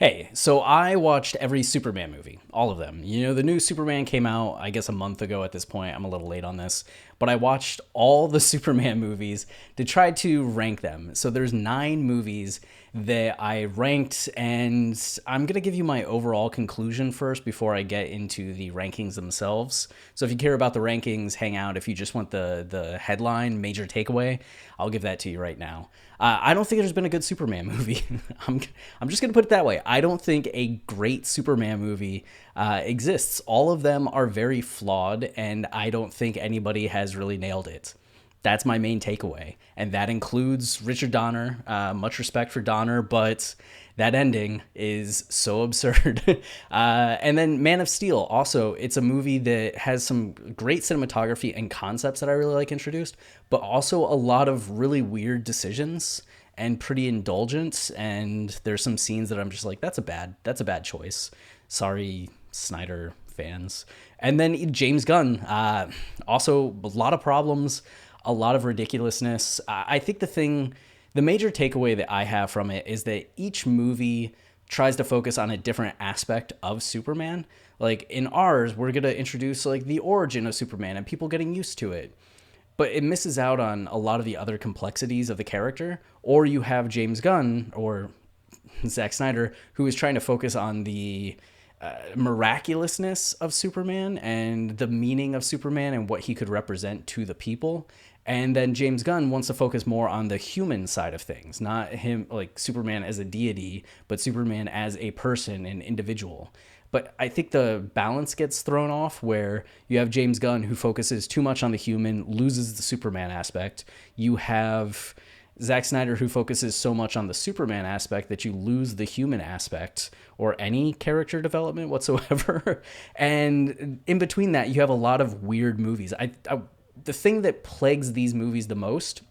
Hey, so I watched every Superman movie, all of them. You know, the new Superman came out, I guess, a month ago at this point. I'm a little late on this, but I watched all the Superman movies to try to rank them. So there's 9 movies that I ranked, and I'm going to give you my overall conclusion first before I get into the rankings themselves. So if you care about the rankings, hang out. If you just want the headline, major takeaway, I'll give that to you right now. I don't think there's been a good Superman movie. I'm, I'm just going to put it that way. I don't think a great Superman movie exists. All of them are very flawed, and I don't think anybody has really nailed it. That's my main takeaway. And that includes Richard Donner. Much respect for Donner, but that ending is so absurd. And then Man of Steel. Also, it's a movie that has some great cinematography and concepts that I really like introduced, but also a lot of really weird decisions and pretty indulgent. And there's some scenes that I'm just like, that's a bad choice. Sorry, Snyder fans. And then James Gunn. Also, a lot of problems, a lot of ridiculousness. I think the major takeaway that I have from it is that each movie tries to focus on a different aspect of Superman. Like in ours, we're going to introduce like the origin of Superman and people getting used to it. But it misses out on a lot of the other complexities of the character. Or you have James Gunn or Zack Snyder, who is trying to focus on the miraculousness of Superman and the meaning of Superman and what he could represent to the people. And then James Gunn wants to focus more on the human side of things, not him like Superman as a deity, but Superman as a person, an individual. But I think the balance gets thrown off where you have James Gunn who focuses too much on the human, loses the Superman aspect. You have Zack Snyder who focuses so much on the Superman aspect that you lose the human aspect or any character development whatsoever. And in between that, you have a lot of weird movies. The thing that plagues these movies the most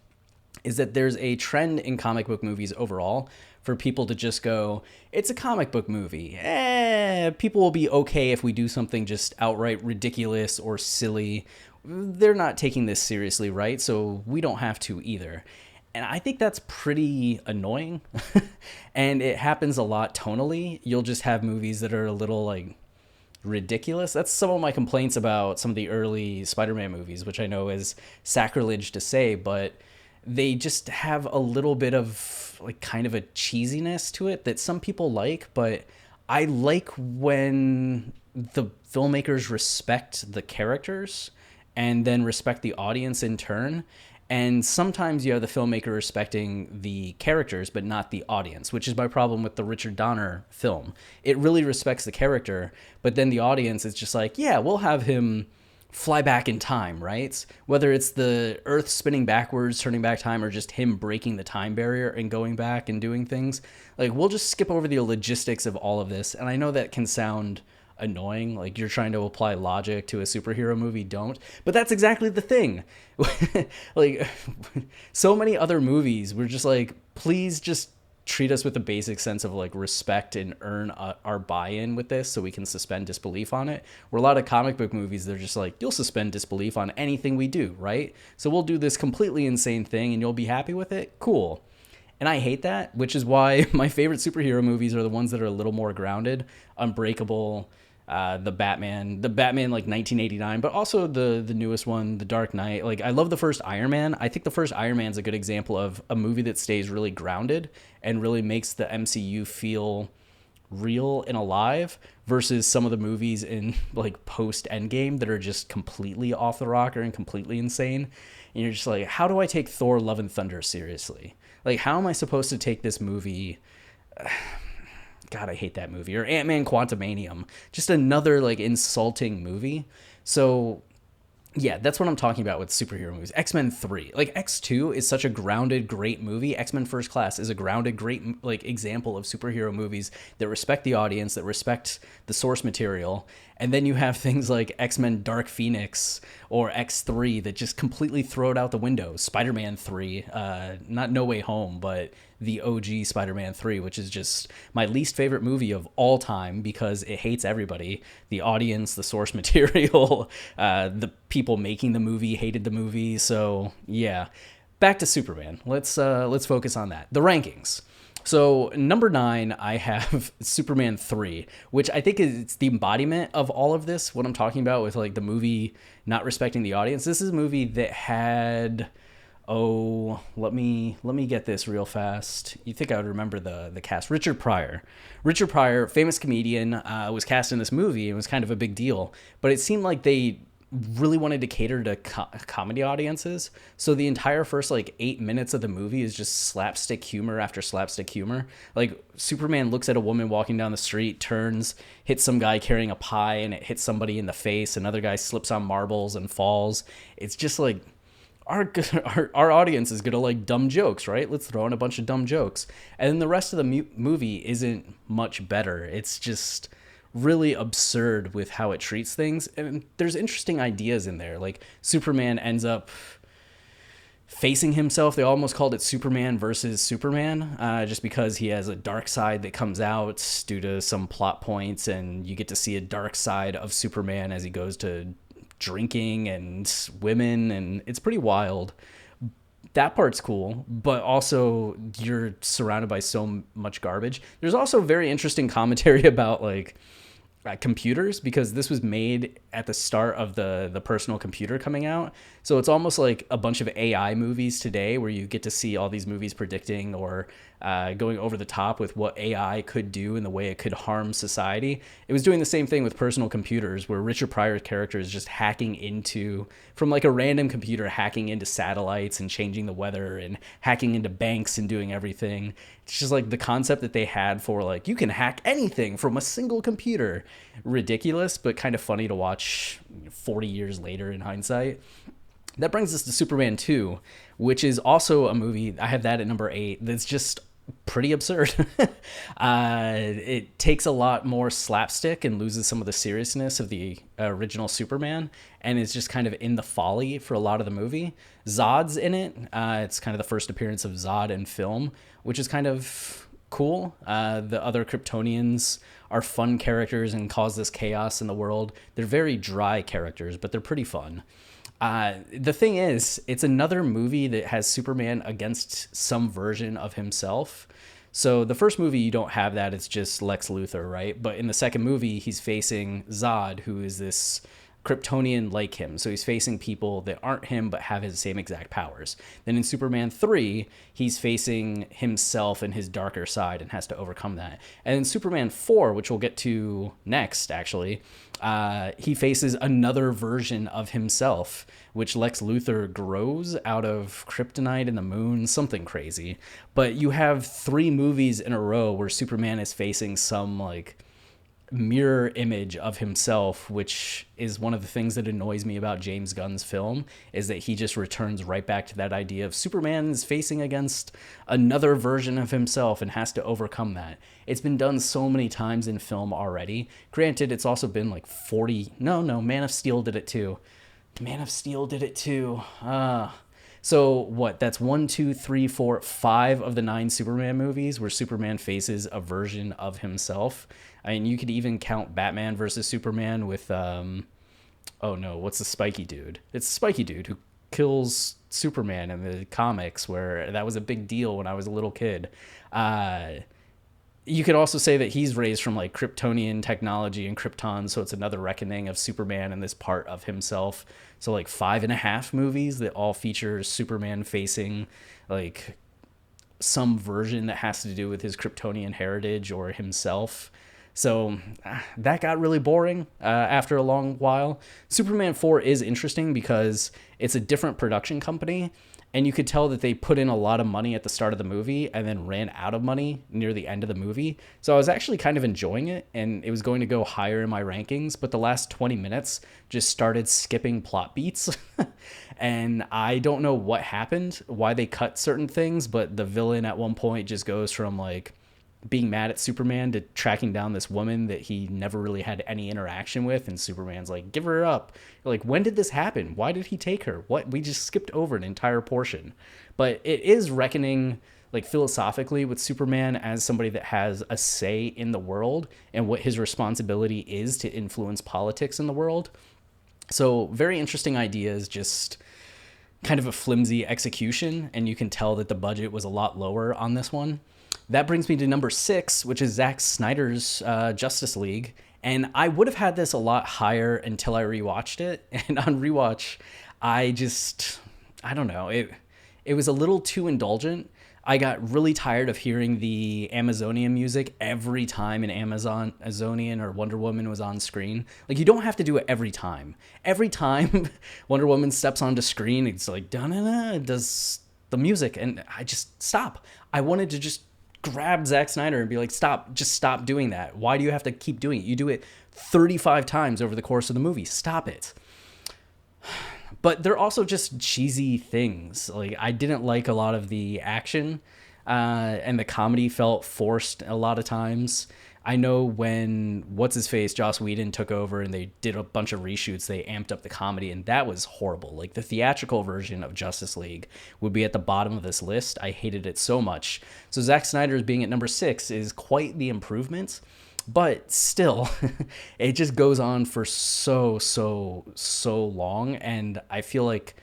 is that there's a trend in comic book movies overall for people to just go, it's a comic book movie. People will be okay if we do something just outright ridiculous or silly. They're not taking this seriously, right? So we don't have to either. And I think that's pretty annoying. And it happens a lot tonally. You'll just have movies that are a little like ridiculous. That's some of my complaints about some of the early Spider-Man movies, which I know is sacrilege to say, but they just have a little bit of like kind of a cheesiness to it that some people like, but I like when the filmmakers respect the characters and then respect the audience in turn. And sometimes you have the filmmaker respecting the characters, but not the audience, which is my problem with the Richard Donner film. It really respects the character, but then the audience is just like, yeah, we'll have him fly back in time, right? Whether it's the Earth spinning backwards, turning back time, or just him breaking the time barrier and going back and doing things. Like, we'll just skip over the logistics of all of this. And I know that can sound annoying, like you're trying to apply logic to a superhero movie. Don't. But that's exactly the thing. Like so many other movies, we're just like, please just treat us with a basic sense of like respect and earn our buy-in with this so we can suspend disbelief on it. Where a lot of comic book movies, they're just like, you'll suspend disbelief on anything we do, right? So we'll do this completely insane thing and you'll be happy with it. Cool. And I hate that, which is why my favorite superhero movies are the ones that are a little more grounded. Unbreakable, the Batman like 1989, but also the newest one, The Dark Knight. Like, I love the first Iron Man. I think the first Iron Man's a good example of a movie that stays really grounded and really makes the MCU feel real and alive versus some of the movies in like post Endgame that are just completely off the rocker and completely insane. And you're just like, how do I take Thor Love and Thunder seriously? Like, how am I supposed to take this movie? God, I hate that movie. Or Ant-Man Quantumanium. Just another, like, insulting movie. So, yeah, that's what I'm talking about with superhero movies. X-Men 3. Like, X2 is such a grounded, great movie. X-Men First Class is a grounded, great, like, example of superhero movies that respect the audience, that respect the source material. And then you have things like X-Men Dark Phoenix or X3 that just completely throw it out the window. Spider-Man 3, not No Way Home, but the OG Spider-Man 3, which is just my least favorite movie of all time because it hates everybody. The audience, the source material, the people making the movie hated the movie. So yeah, back to Superman. Let's focus on that. The rankings. So number 9, I have Superman 3, which I think is the embodiment of all of this. What I'm talking about with like the movie not respecting the audience. This is a movie that had, let me get this real fast. You think I would remember the cast? Richard Pryor, famous comedian, was cast in this movie. It was kind of a big deal, but it seemed like they really wanted to cater to comedy audiences. So the entire first like 8 minutes of the movie is just slapstick humor after slapstick humor. Like Superman looks at a woman walking down the street, turns, hits some guy carrying a pie, and it hits somebody in the face. Another guy slips on marbles and falls. It's just like our audience is gonna like dumb jokes, right? Let's throw in a bunch of dumb jokes, and then the rest of the movie isn't much better. It's just really absurd with how it treats things, and there's interesting ideas in there. Like Superman ends up facing himself. They almost called it Superman versus Superman, just because he has a dark side that comes out due to some plot points, and you get to see a dark side of Superman as he goes to drinking and women, and it's pretty wild. That part's cool, but also you're surrounded by so much garbage. There's also very interesting commentary about like computers, because this was made at the start of the personal computer coming out. So it's almost like a bunch of AI movies today, where you get to see all these movies predicting or going over the top with what AI could do and the way it could harm society. It was doing the same thing with personal computers, where Richard Pryor's character is just hacking into, from like a random computer, hacking into satellites and changing the weather and hacking into banks and doing everything. It's just like the concept that they had for like, you can hack anything from a single computer. Ridiculous, but kind of funny to watch 40 years later in hindsight. That brings us to Superman 2, which is also a movie. I have that at number 8. That's just pretty absurd. It takes a lot more slapstick and loses some of the seriousness of the original Superman, and is just kind of in the folly for a lot of the movie. Zod's in it. It's kind of the first appearance of Zod in film, which is kind of cool. The other Kryptonians are fun characters and cause this chaos in the world. They're very dry characters, but they're pretty fun. The thing is, it's another movie that has Superman against some version of himself. So the first movie, you don't have that. It's just Lex Luthor, right? But in the second movie, he's facing Zod, who is this Kryptonian like him. So he's facing people that aren't him but have his same exact powers. Then in Superman 3, he's facing himself and his darker side and has to overcome that. And in Superman 4, which we'll get to next, actually, he faces another version of himself, which Lex Luthor grows out of kryptonite and the moon, something crazy. But you have 3 movies in a row where Superman is facing some like mirror image of himself, which is one of the things that annoys me about James Gunn's film, is that he just returns right back to that idea of Superman is facing against another version of himself and has to overcome that. It's been done so many times in film already. Granted, it's also been like 40... No, Man of Steel did it too. So what? That's 1, 2, 3, 4, 5 of the 9 Superman movies where Superman faces a version of himself. I mean, you could even count Batman versus Superman with, what's the spiky dude? It's the spiky dude who kills Superman in the comics, where that was a big deal when I was a little kid. You could also say that he's raised from like Kryptonian technology and Krypton, so it's another reckoning of Superman and this part of himself. So like 5.5 movies that all feature Superman facing like some version that has to do with his Kryptonian heritage or himself. So that got really boring after a long while. Superman 4 is interesting because it's a different production company, and you could tell that they put in a lot of money at the start of the movie and then ran out of money near the end of the movie. So I was actually kind of enjoying it, and it was going to go higher in my rankings, but the last 20 minutes just started skipping plot beats. And I don't know what happened, why they cut certain things, but the villain at one point just goes from like being mad at Superman to tracking down this woman that he never really had any interaction with, and Superman's like, give her up. You're like, when did this happen? Why did he take her? What? We just skipped over an entire portion. But it is reckoning like philosophically with Superman as somebody that has a say in the world and what his responsibility is to influence politics in the world. So very interesting ideas, just kind of a flimsy execution, and you can tell that the budget was a lot lower on this one. That brings me to number 6, which is Zack Snyder's Justice League. And I would have had this a lot higher until I rewatched it. And on rewatch, I just, I don't know, it was a little too indulgent. I got really tired of hearing the Amazonian music every time an Amazonian or Wonder Woman was on screen. Like, you don't have to do it every time. Every time Wonder Woman steps onto screen, it's like, da-na-na, does the music. And I just, stop. I wanted to just grab Zack Snyder and be like, stop, just stop doing that. Why do you have to keep doing it? You do it 35 times over the course of the movie. Stop it. But they're also just cheesy things. Like, I didn't like a lot of the action, and the comedy felt forced a lot of times. I know when what's-his-face, Joss Whedon, took over and they did a bunch of reshoots, they amped up the comedy, and that was horrible. Like, the theatrical version of Justice League would be at the bottom of this list. I hated it so much. So Zack Snyder's being at number 6 is quite the improvement. But still, it just goes on for so long, and I feel like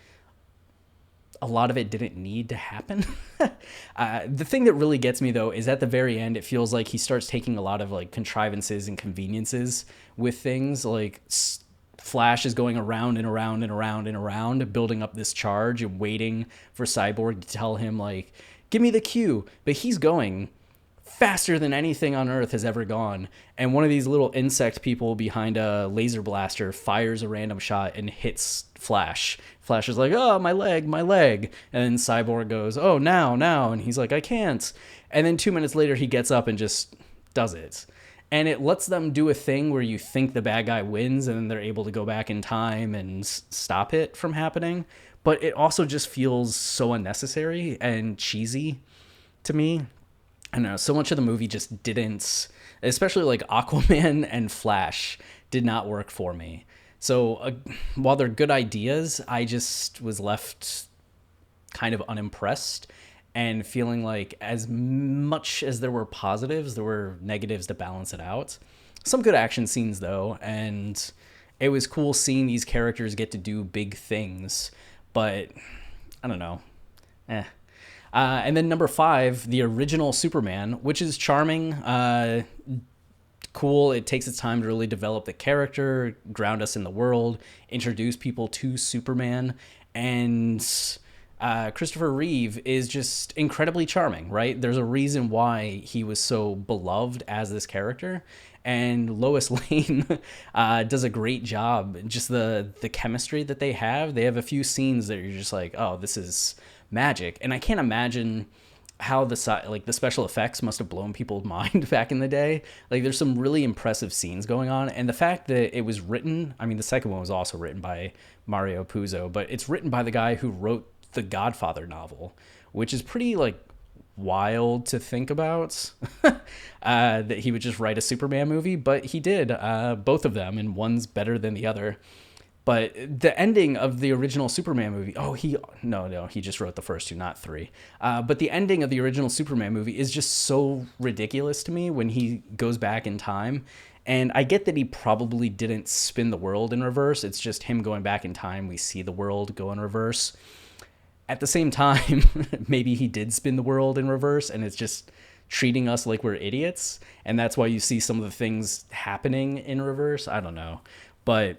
a lot of it didn't need to happen. The thing that really gets me, though, is at the very end, it feels like he starts taking a lot of like contrivances and conveniences with things. Like, Flash is going around and around and around and around, building up this charge and waiting for Cyborg to tell him, like, give me the cue. But he's going faster than anything on Earth has ever gone. And one of these little insect people behind a laser blaster fires a random shot and hits Flash. Flash is like, oh, my leg, my leg. And then Cyborg goes, oh, now. And he's like, I can't. And then 2 minutes later, he gets up and just does it. And it lets them do a thing where you think the bad guy wins and then they're able to go back in time and stop it from happening. But it also just feels so unnecessary and cheesy to me. I don't know, so much of the movie just didn't, especially like Aquaman and Flash, did not work for me. So while they're good ideas, I just was left kind of unimpressed and feeling like as much as there were positives, there were negatives to balance it out. Some good action scenes, though, and it was cool seeing these characters get to do big things, but I don't know. And then number 5, the original Superman, which is charming, cool. It takes its time to really develop the character, ground us in the world, introduce people to Superman, and Christopher Reeve is just incredibly charming, right? There's a reason why he was so beloved as this character. And Lois Lane does a great job. Just the chemistry that they have. They have a few scenes that you're just like, oh, this is magic. And I can't imagine how the special effects must have blown people's mind back in the day. Like, there's some really impressive scenes going on, and the fact that it was written, I mean, the second one was also written by Mario Puzo, but it's written by the guy who wrote the Godfather novel, which is pretty like wild to think about. That he would just write a Superman movie, but he did both of them, and one's better than the other. But the ending of the original Superman movie, he just wrote the first 2, not 3. But the ending of the original Superman movie is just so ridiculous to me when he goes back in time. And I get that he probably didn't spin the world in reverse. It's just him going back in time. We see the world go in reverse. At the same time, maybe he did spin the world in reverse and it's just treating us like we're idiots. And that's why you see some of the things happening in reverse. I don't know. But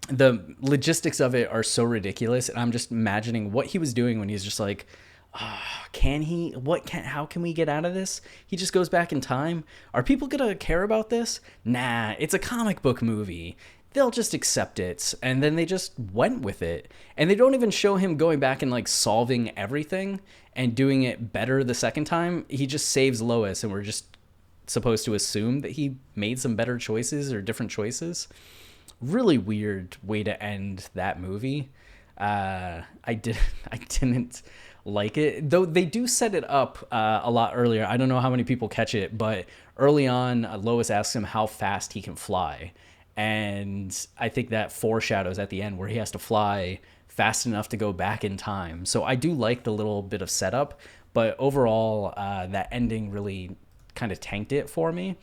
the logistics of it are so ridiculous, and I'm just imagining what he was doing when he's just like, how can we get out of this? He just goes back in time. Are people gonna care about this? Nah, it's a comic book movie. They'll just accept it. And then they just went with it. And they don't even show him going back and like solving everything and doing it better the second time. He just saves Lois, and we're just supposed to assume that he made some better choices or different choices. Really weird way to end that movie. I didn't like it, though. They do set it up a lot earlier. I don't know how many people catch it, but early on, Lois asks him how fast he can fly, and I think that foreshadows at the end where he has to fly fast enough to go back in time. So I do like the little bit of setup, but overall, that ending really kind of tanked it for me.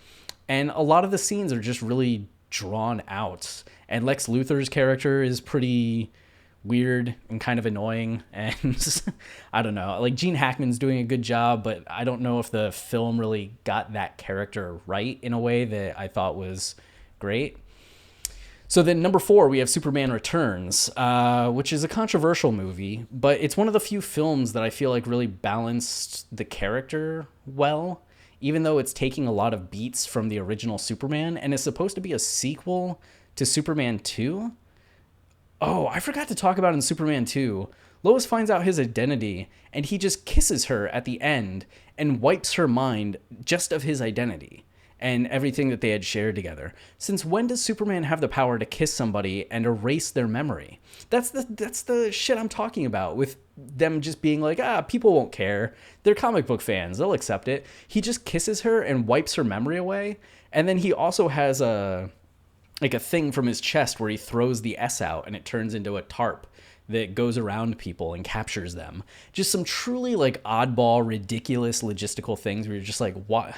And a lot of the scenes are just really drawn out, and Lex Luthor's character is pretty weird and kind of annoying. And I don't know, like Gene Hackman's doing a good job, but I don't know if the film really got that character right in a way that I thought was great. So then number 4, we have Superman Returns, which is a controversial movie, but it's one of the few films that I feel like really balanced the character well, even though it's taking a lot of beats from the original Superman, and it's supposed to be a sequel to Superman 2. Oh, I forgot to talk about in Superman 2. Lois finds out his identity, and he just kisses her at the end and wipes her mind just of his identity and everything that they had shared together. Since when does Superman have the power to kiss somebody and erase their memory? That's the shit I'm talking about, with them just being like, people won't care. They're comic book fans. They'll accept it. He just kisses her and wipes her memory away. And then he also has a thing from his chest where he throws the S out and it turns into a tarp that goes around people and captures them. Just some truly like oddball, ridiculous logistical things where you're just like, what?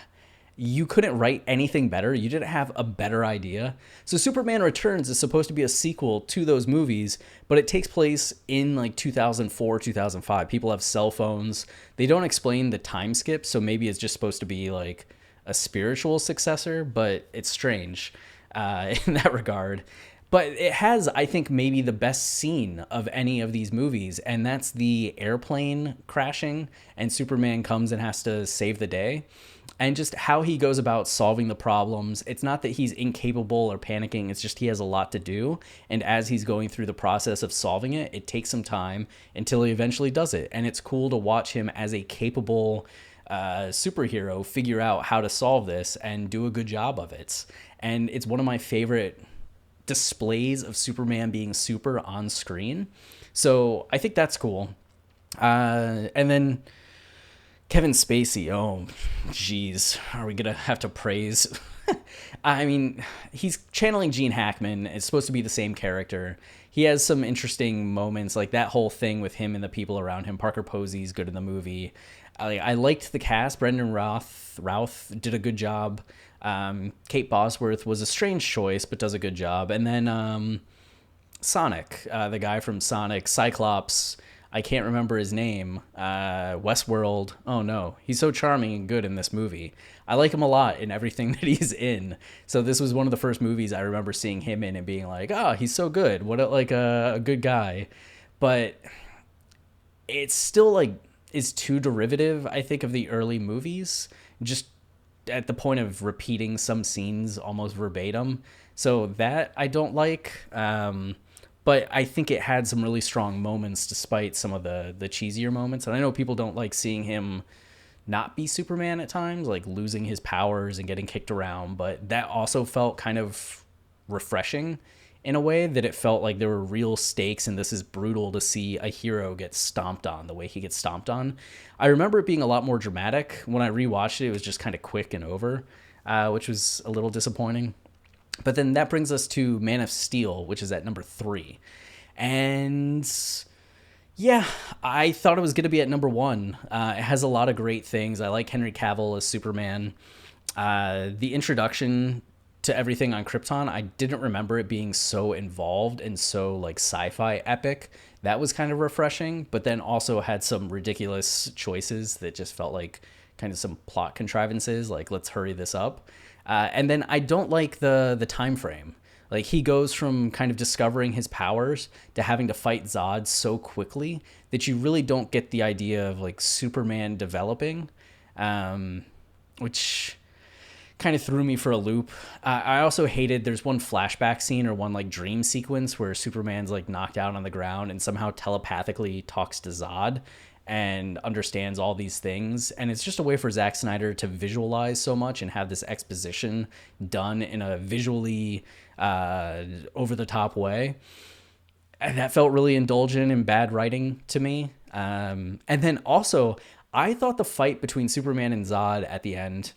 You couldn't write anything better? You didn't have a better idea? So Superman Returns is supposed to be a sequel to those movies, but it takes place in like 2004, 2005. People have cell phones. They don't explain the time skip, so maybe it's just supposed to be like a spiritual successor, but it's strange in that regard. But it has, I think, maybe the best scene of any of these movies, and that's the airplane crashing, and Superman comes and has to save the day. And just how he goes about solving the problems. It's not that he's incapable or panicking. It's just he has a lot to do. And as he's going through the process of solving it, it takes some time until he eventually does it. And it's cool to watch him as a capable superhero figure out how to solve this and do a good job of it. And it's one of my favorite displays of Superman being super on screen. So I think that's cool. And then Kevin Spacey, oh, geez, are we going to have to praise? I mean, he's channeling Gene Hackman. It's supposed to be the same character. He has some interesting moments, like that whole thing with him and the people around him. Parker Posey's good in the movie. I liked the cast. Brendan Routh did a good job. Kate Bosworth was a strange choice, but does a good job. And then Sonic, the guy from Sonic, Cyclops, I can't remember his name. Westworld. Oh no, he's so charming and good in this movie. I like him a lot in everything that he's in. So this was one of the first movies I remember seeing him in and being like, oh, he's so good. What a good guy. But it's still like is too derivative, I think, of the early movies. Just at the point of repeating some scenes almost verbatim. So that I don't like. But I think it had some really strong moments despite some of the cheesier moments. And I know people don't like seeing him not be Superman at times, like losing his powers and getting kicked around. But that also felt kind of refreshing in a way that it felt like there were real stakes and this is brutal to see a hero get stomped on the way he gets stomped on. I remember it being a lot more dramatic. When I rewatched it, it was just kind of quick and over, which was a little disappointing. But then that brings us to Man of Steel, which is at number 3. And yeah, I thought it was going to be at number 1. It has a lot of great things. I like Henry Cavill as Superman. The introduction to everything on Krypton, I didn't remember it being so involved and so like sci-fi epic. That was kind of refreshing, but then also had some ridiculous choices that just felt like kind of some plot contrivances, like let's hurry this up. And then I don't like the time frame. Like he goes from kind of discovering his powers to having to fight Zod so quickly that you really don't get the idea of like Superman developing, which kind of threw me for a loop. I also hated there's one flashback scene or one like dream sequence where Superman's like knocked out on the ground and somehow telepathically talks to Zod and understands all these things. And it's just a way for Zack Snyder to visualize so much and have this exposition done in a visually over-the-top way. And that felt really indulgent and bad writing to me. And then also, I thought the fight between Superman and Zod at the end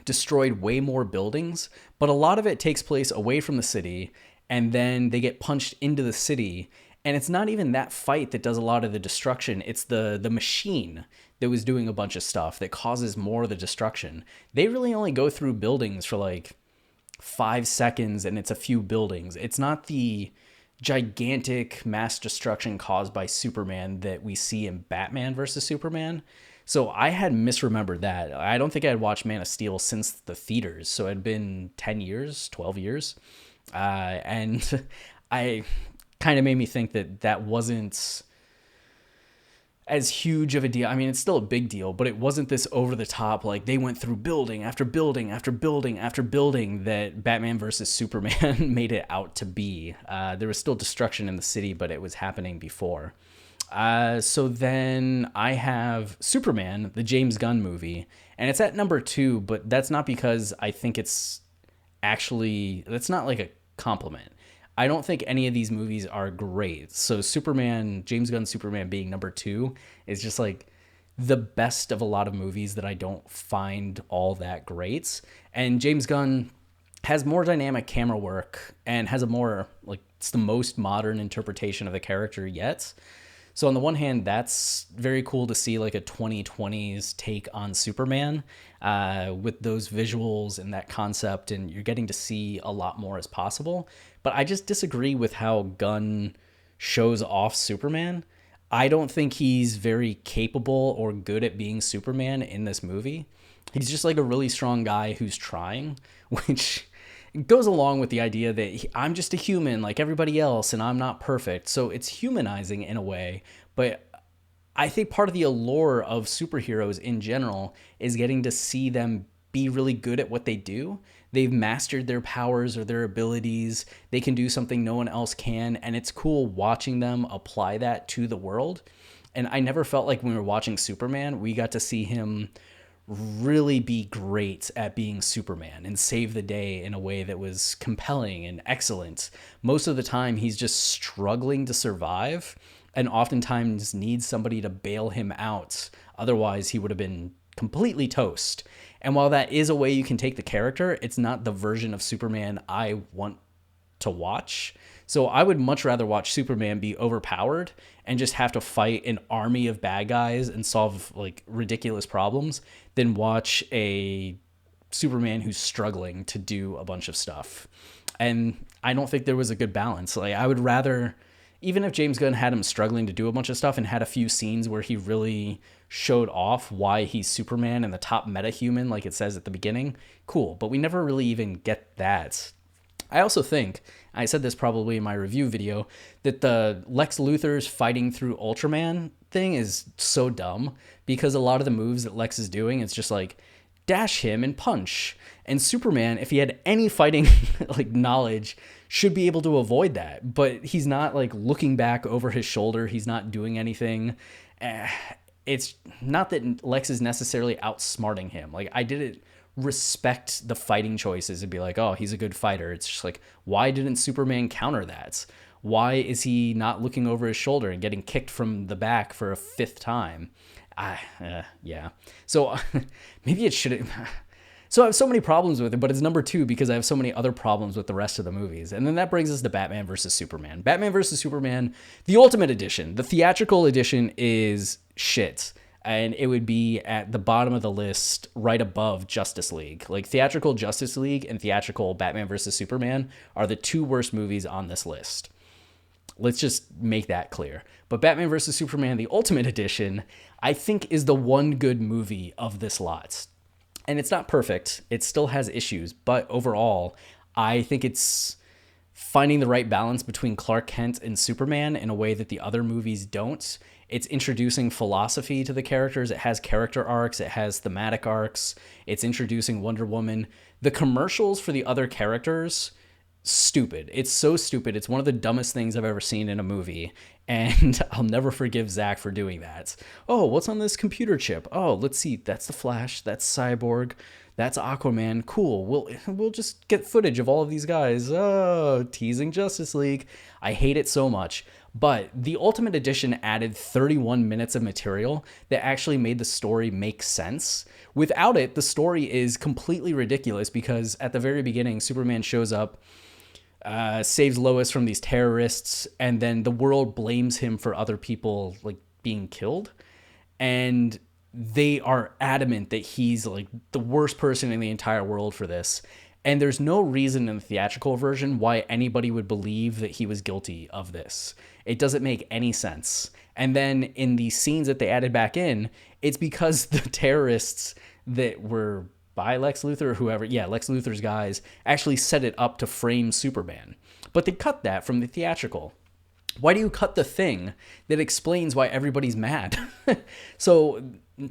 destroyed way more buildings, but a lot of it takes place away from the city, and then they get punched into the city. And it's not even that fight that does a lot of the destruction. It's the machine that was doing a bunch of stuff that causes more of the destruction. They really only go through buildings for like 5 seconds and it's a few buildings. It's not the gigantic mass destruction caused by Superman that we see in Batman versus Superman. So I had misremembered that. I don't think I had watched Man of Steel since the theaters. So it had been 10 years, 12 years. And I kind of made me think that that wasn't as huge of a deal. I mean, it's still a big deal, but it wasn't this over the top, like they went through building after building after building after building that Batman versus Superman made it out to be. There was still destruction in the city, but it was happening before. So then I have Superman, the James Gunn movie, and it's at number 2, but that's not because I think it's actually, that's not like a compliment. I don't think any of these movies are great. So Superman, James Gunn Superman being number 2 is just like the best of a lot of movies that I don't find all that great. And James Gunn has more dynamic camera work and has a more, like, it's the most modern interpretation of the character yet. So on the one hand, that's very cool to see, like a 2020s take on Superman with those visuals and that concept, and you're getting to see a lot more as possible. But I just disagree with how Gunn shows off Superman. I don't think he's very capable or good at being Superman in this movie. He's just like a really strong guy who's trying, which goes along with the idea that I'm just a human like everybody else and I'm not perfect. So it's humanizing in a way, but I think part of the allure of superheroes in general is getting to see them be really good at what they do. They've mastered their powers or their abilities. They can do something no one else can, and it's cool watching them apply that to the world. And I never felt like when we were watching Superman, we got to see him really be great at being Superman and save the day in a way that was compelling and excellent. Most of the time, he's just struggling to survive and oftentimes needs somebody to bail him out. Otherwise, he would have been completely toast. And while that is a way you can take the character, it's not the version of Superman I want to watch. So I would much rather watch Superman be overpowered and just have to fight an army of bad guys and solve like ridiculous problems than watch a Superman who's struggling to do a bunch of stuff. And I don't think there was a good balance. Like I would rather, even if James Gunn had him struggling to do a bunch of stuff and had a few scenes where he really showed off why he's Superman and the top metahuman, like it says at the beginning, cool. But we never really even get that. I also think, I said this probably in my review video, that the Lex Luthor's fighting through Ultraman thing is so dumb because a lot of the moves that Lex is doing, it's just like dash him and punch. And Superman, if he had any fighting like knowledge, should be able to avoid that. But he's not like looking back over his shoulder. He's not doing anything. It's not that Lex is necessarily outsmarting him. Like I didn't respect the fighting choices and be like, oh, he's a good fighter. It's just like, why didn't Superman counter that? Why is he not looking over his shoulder and getting kicked from the back for a 5th time? Yeah. So maybe it shouldn't. So I have so many problems with it, but it's number 2 because I have so many other problems with the rest of the movies. And then that brings us to Batman versus Superman. Batman versus Superman, the Ultimate Edition. The theatrical edition is shit. And it would be at the bottom of the list right above Justice League. Like theatrical Justice League and theatrical Batman versus Superman are the 2 worst movies on this list. Let's just make that clear. But Batman versus Superman, the Ultimate Edition, I think is the one good movie of this lot. And it's not perfect. It still has issues. But overall, I think it's finding the right balance between Clark Kent and Superman in a way that the other movies don't. It's introducing philosophy to the characters. It has character arcs. It has thematic arcs. It's introducing Wonder Woman. The commercials for the other characters, stupid. It's so stupid. It's one of the dumbest things I've ever seen in a movie. And I'll never forgive Zack for doing that. Oh, what's on this computer chip? Oh, let's see. That's the Flash. That's Cyborg. That's Aquaman. Cool. We'll just get footage of all of these guys. Oh, teasing Justice League. I hate it so much. But the Ultimate Edition added 31 minutes of material that actually made the story make sense. Without it, the story is completely ridiculous because at the very beginning, Superman shows up, saves Lois from these terrorists, and then the world blames him for other people like being killed. And they are adamant that he's like the worst person in the entire world for this. And there's no reason in the theatrical version why anybody would believe that he was guilty of this. It doesn't make any sense. And then in the scenes that they added back in, it's because the terrorists that were by Lex Luthor or whoever, yeah, Lex Luthor's guys, actually set it up to frame Superman. But they cut that from the theatrical. Why do you cut the thing that explains why everybody's mad? So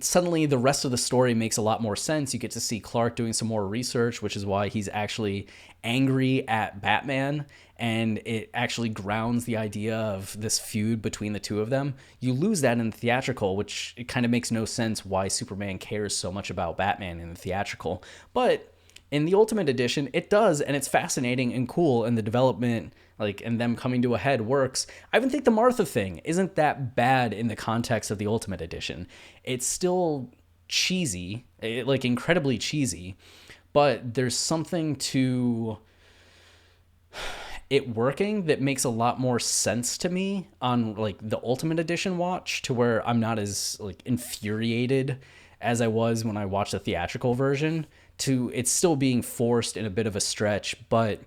suddenly the rest of the story makes a lot more sense. You get to see Clark doing some more research, which is why he's actually angry at Batman, and it actually grounds the idea of this feud between the two of them. You lose that in the theatrical, which it kind of makes no sense why Superman cares so much about Batman in the theatrical. But in the Ultimate Edition, it does, and it's fascinating and cool, and the development, like, and them coming to a head works. I even think the Martha thing isn't that bad in the context of the Ultimate Edition. It's still cheesy, like incredibly cheesy, but there's something to it working that makes a lot more sense to me on like the Ultimate Edition watch, to where I'm not as like infuriated as I was when I watched the theatrical version. To it's still being forced in a bit of a stretch, but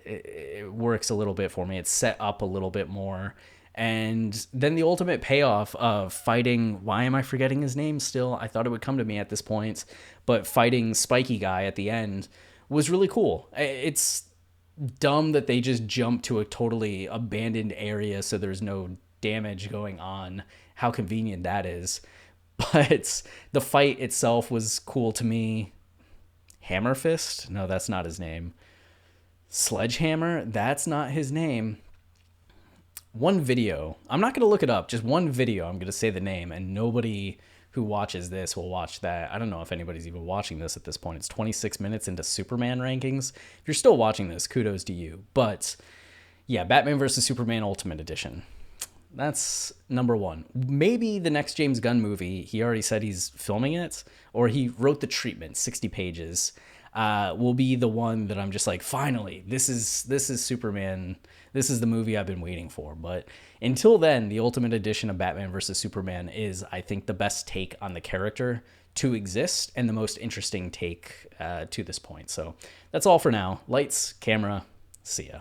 it works a little bit for me. It's set up a little bit more. And then the ultimate payoff of fighting, why am I forgetting his name still? I thought it would come to me at this point, but fighting Spiky Guy at the end was really cool. It's dumb that they just jumped to a totally abandoned area so there's no damage going on. How convenient that is. But the fight itself was cool to me. Hammer Fist? No, that's not his name. Sledgehammer? That's not his name. One video. I'm not going to look it up. Just one video. I'm going to say the name, and nobody who watches this will watch that. I don't know if anybody's even watching this at this point. It's 26 minutes into Superman rankings. If you're still watching this, kudos to you. But yeah, Batman vs. Superman Ultimate Edition. That's number one. Maybe the next James Gunn movie, he already said he's filming it, or he wrote the treatment, 60 pages, will be the one that I'm just like, finally, this is Superman. This is the movie I've been waiting for. But until then, the Ultimate Edition of Batman vs. Superman is, I think, the best take on the character to exist and the most interesting take to this point. So that's all for now. Lights, camera, see ya.